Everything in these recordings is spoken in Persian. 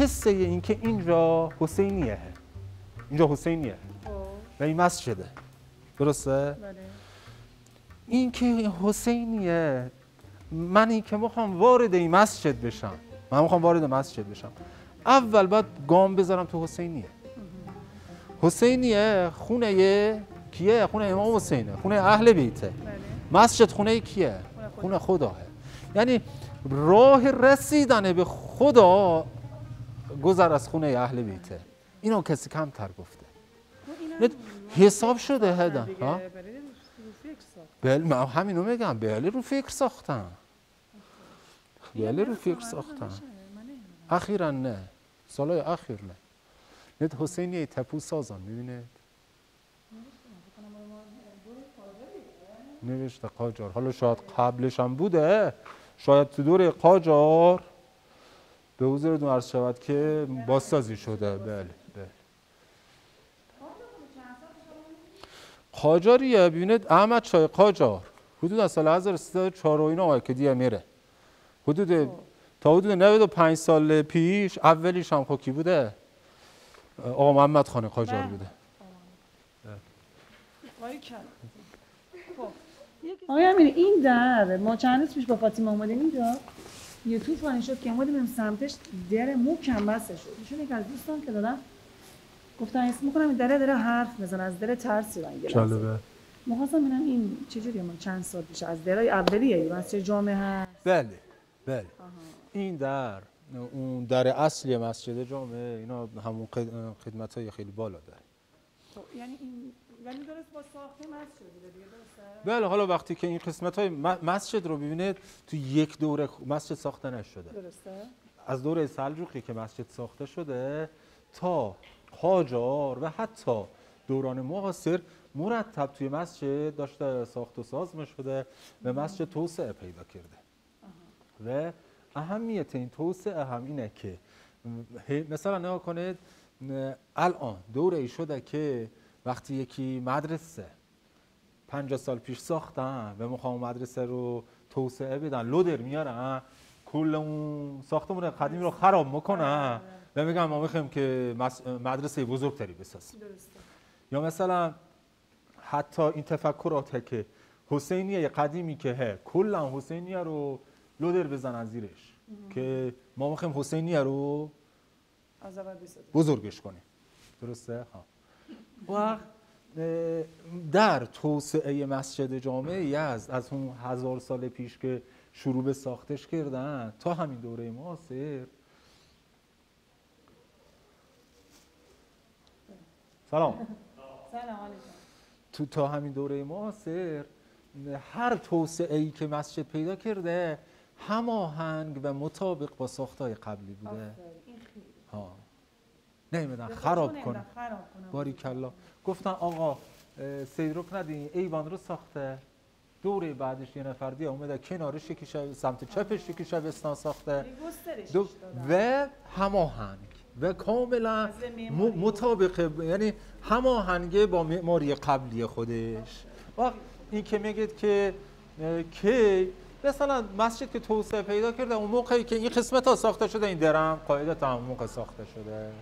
قصه این که اینجا حسینیه، اینجا حسینیه و این مسجده، درسته؟ این که حسینیه، من این که میخوام وارد این مسجد بشم، اول باید گام بذارم تو حسینیه. حسینیه خونه کیه؟ خونه امام حسینه، خونه اهل بیته. مسجد خونه کیه؟ خونه خداه. یعنی راه رسیدن به خدا گذر از خونه اهل بیته. اینو کسی کمتر گفته. حساب شده هدن. بله من همینو میگم، بله رو فکر ساختن. اخیراً نه، سالهای اخیر نه. نت حسینیه تپو سازان میبینید؟ نوشته قاجار. حالا شاید قبلش هم بوده، شاید تو دوره قاجار به حضورتون عرض شود که بازسازی شده. بله. قاجاریه، ببینید احمد شاه قاجار حدود از سال 1304 و اینا که دیگه میره. تا حدود 95 سال پیش اولیش هم کی بوده؟ آقا محمد خان قاجار بوده. آقای امیری این در ما چند روز پیش با فاطمه اومدیم اینجا یه طوفانی شد که اومدیم سمتش در محکم بسته شد. ایشون یک از دوستان که دادن گفتن حس می‌کنم این دره حرف میزنه، از در ترسیدن. جالبه. می‌خواستم ببینم این چجوریه، من چند سال پیش از درای اولیه مسجد جامع هست. بله. این در اون در اصلی مسجد جامع اینا همون خدمت‌های خیلی بالا داره. یعنی این ولی درست با ساخت مسجد بوده دیگه، درسته؟ بله. حالا وقتی که این قسمت‌های مسجد رو ببینید تو یک دوره مسجد ساخته نشده. درسته. از دوره سلجوقی که مسجد ساخته شده تا قاجار و حتی دوران معاصر مرتب توی مسجد داشته ساخت و ساز شده و مسجد توسعه پیدا کرده. و اهمیت این توسعه هم اینه که مثلا نگاه کنید الان دوره ای شده که وقتی یکی مدرسه 50 سال پیش ساختن و میخوام مدرسه رو توسعه بدن، لودر میارن کل اون ساختمون قدیمی رو خراب میکنن و میگن ما میخوایم که مدرسه بزرگتری بسازیم. یا مثلا حتی این تفکراته که حسینیه قدیمی که کلا حسینیه رو لودر بزنن زیرش که ما میخوایم حسینیه رو بزرگش کنیم. درسته؟ و در توسعه مسجد جامع یزد از اون 1000 سال پیش که شروع به ساختش کردن تا همین دوره معاصر، سلام تا همین دوره معاصر هر توسعه‌ای که مسجد پیدا کرده هماهنگ و مطابق با ساخت‌های قبلی بوده. نمیدن خراب کنه. باریکلا. گفتن آقا سیدرک ندین ایوان رو ساخته، دوره بعدش یه نفر دیگه اومده کنارش یکی شب سمت چپش یکی شبستان ساخته و هماهنگ و کاملا مطابق، یعنی هماهنگه با معماری قبلی خودش. و این که میگید که مثلا مسجد که توسعه پیدا کرده اون موقعی که این قسمت ها ساخته شده، این درم قاعدتا همون موقع ساخته شده.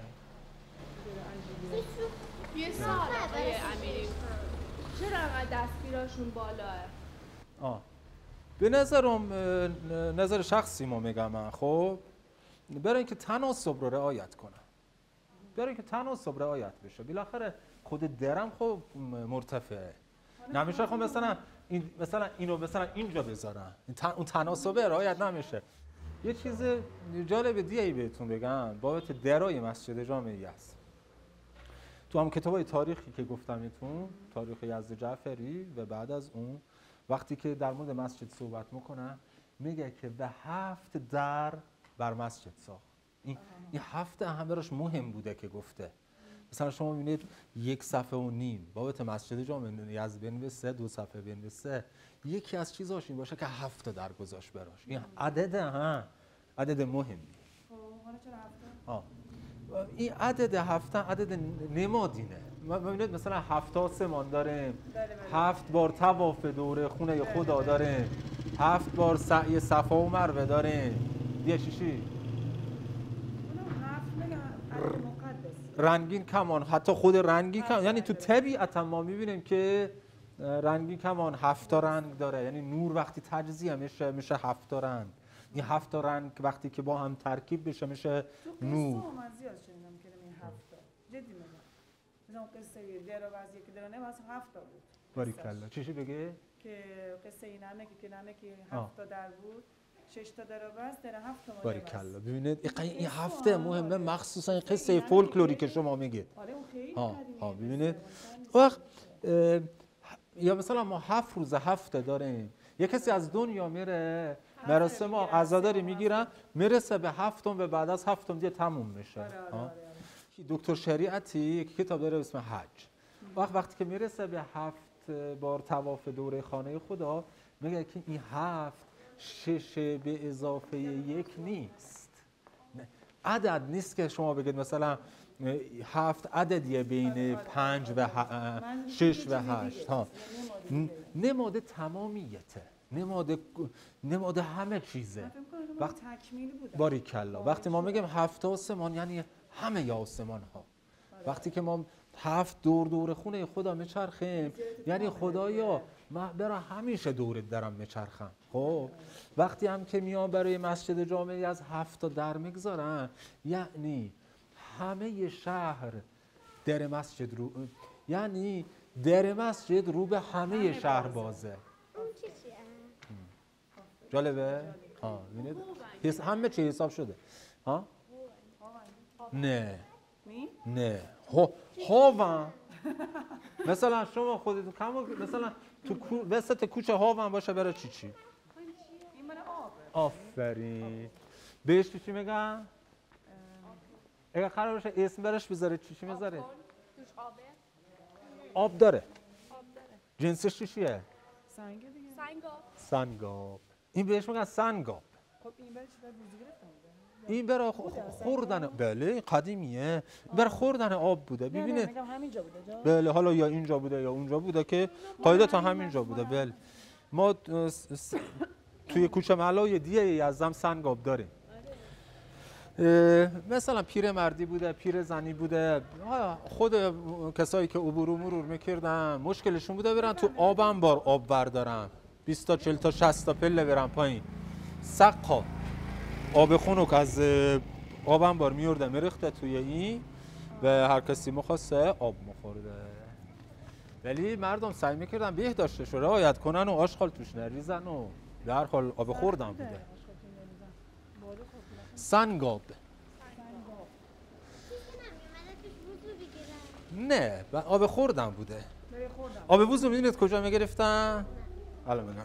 یه سال آقای امیری چرا انقدر دستگیراشون بالاه؟ به نظر شخصی ما میگم من، خب برای اینکه تناسب رو رعایت کنن، برای اینکه تناسب رعایت بشه، بالاخره خود درم خب مرتفعه، نمیشه خب مثلا اینو مثلا اینجا بذارن، اون تناسب رعایت نمیشه. یه چیز جالب دیگه بهتون بگم بابت درای مسجد جامعی است. تو هم کتابای تاریخی که گفتمتون، تاریخ یزد جعفری و بعد از اون وقتی که در مورد مسجد صحبت میکنن میگه که به 7 در بر مسجد ساخت. این 7 هم براش مهم بوده که گفته. مثلا شما میبینید 1.5 صفحه بابت مسجد جامع یزد بنویسه، 2 صفحه بنویسه، یکی از چیزاش این باشه که 7 در گذاشت براش. این عدد مهمی. حالا چرا 7؟ این عدد 7 عدد نمادینه. ببینید مثلا 7 آسمان داریم، 7 بار طواف دور خونه خدا داریم، 7 بار سعی صفا و مروه داریم. دیگه چی؟ 7 رنگین کمان، حتی خود رنگین کمان، یعنی تو طبیعت ما میبینیم که رنگین کمان 7 رنگ داره، یعنی نور وقتی تجزیه میشه 7 رنگ. این 7 رنگ وقتی که با هم ترکیب بشه میشه نور. تو من زیاد شنیدم که این 7 جدی میگم. مثلا قصه دراوزی که درانه واسه 7 بود. باریکلا. چیشی بگه؟ که قصه این نمکی 7 در بود. 6 تا دراوز در 7 تا. باریکلا. ببینید این 7 مهمه، مخصوصا این قصه فولکلوری که شما میگید. آره اون خیلی قدیمیه. ببینید وقت یا مثلا ما 7 روز هفته داریم، یه کسی از دنیا میره مراسم عزاداری میگیرن میرسه به 7م و بعد از 7م دیگه تموم میشه. دکتر شریعتی یک کتاب داره اسم حج. وقتی که میرسه به 7 بار طواف دوره خانه خدا میگه که این 7 6 به اضافه 1 نیست. عدد نیست که شما بگید مثلا 7 عددیه بین 5 و 6 و 8 ها. نماد تمامیته، نماد همه چیزه. وقتی تکمیل بود. باریکلا. وقتی ما میگیم 7 آسمان یعنی همه آسمان ها. وقتی که ما 7 دور خونه خدا میچرخیم یعنی خدایا من برای همیشه دورت دارم میچرخم. خب وقتی هم که میان برای مسجد جامعی از 7 تا در میگذارن یعنی همه شهر در مسجد رو، یعنی در مسجد رو به همه شهر بازه. جالبه؟ ببینید همه چی حساب شده. نه هاون مثلا شما خودتون مثلا تو وسط کوچه هاون باشه برای چی؟ این من آفرین. بهش چی میگن؟ اگه قرار باشه اسم برش بذاره چی میذاره؟ آب داره. جنسش چیه؟ سنگ دیگه. سنگاب. این بهش میگن سنگاب. خب این برای چی بوزی گرفتن؟ این برای خوردن، بله قدیمیه، برای خوردن آب بوده. ببینید میگم همینجا بوده جا. بله حالا یا اینجا بوده یا اونجا بوده که قاعدتا همینجا بوده. بله ما توی کوچه محله‌های دیگه یزدم سنگاب داریم. مثلا پیر مردی بوده، پیر زنی بوده، خود کسایی که عبور و مرور میکردن مشکلشون بوده برن تو آب انبار آب بردارن، 20 تا 40 تا 60 تا پله برن پایین، سقا آب خنک از آب انبار میورده میریخته توی این و هر کسی مخواسته آب مخورده. ولی مردم سعی میکردن بهداشتش رو رعایت کنن و آشغال توش نریزن و در حال آب خوردن بوده. سنگاب. نه آب خوردن بوده. آب وضو میدونید کجا میگرفتن؟ الان میگم.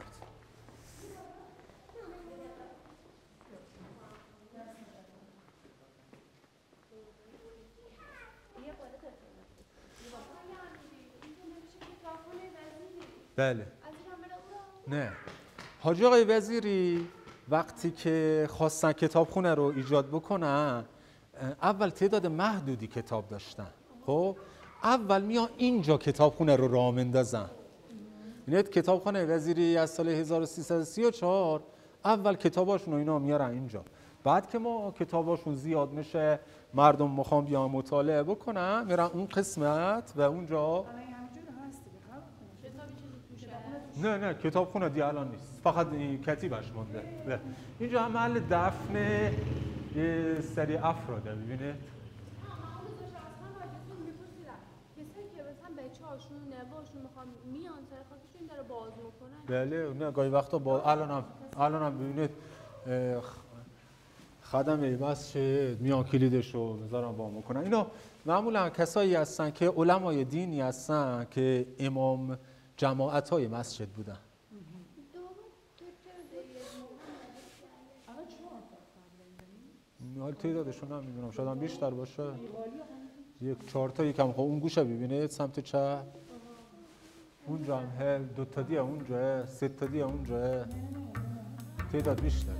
بله. نه حاجی آقای وزیری وقتی که خواستن کتابخونه رو ایجاد بکنن اول تعداد محدودی کتاب داشتن. خب اول میان اینجا کتابخونه رو راه مندازن. یعنی کتابخانه وزیری از سال 1334 اول کتاباشون رو اینا میارن اینجا. بعد که ما کتاباشون زیاد میشه مردم میخوان بیان مطالعه بکنن میرن اون قسمت و اونجا. نه کتابخونه دیگه الان نیست، فقط این کتیبش مونده. اینجا هم محل دفن یه سری افراده. ببینید کسایی که مثلا بچه‌هاشون نوه‌هاشون میخوان میان سر خاطرشون داره باز میکنن. بله نه گاهی وقتا الان هم ببینید خدمه مسجد میان کلیدشو میذارن با میکنن. اینا معمولا کسایی هستن که علمای دینی هستن که امام جماعت‌های مسجد بودن. حال تعدادشون نمیدونم، شاید هم بیشتر باشه. یک 4 تا یکم خب اون گوشه ببینید سمت چپ اونجا هم 2 تا دیگه اونجا 3 تا دیگه اونجا تعداد بیشتر.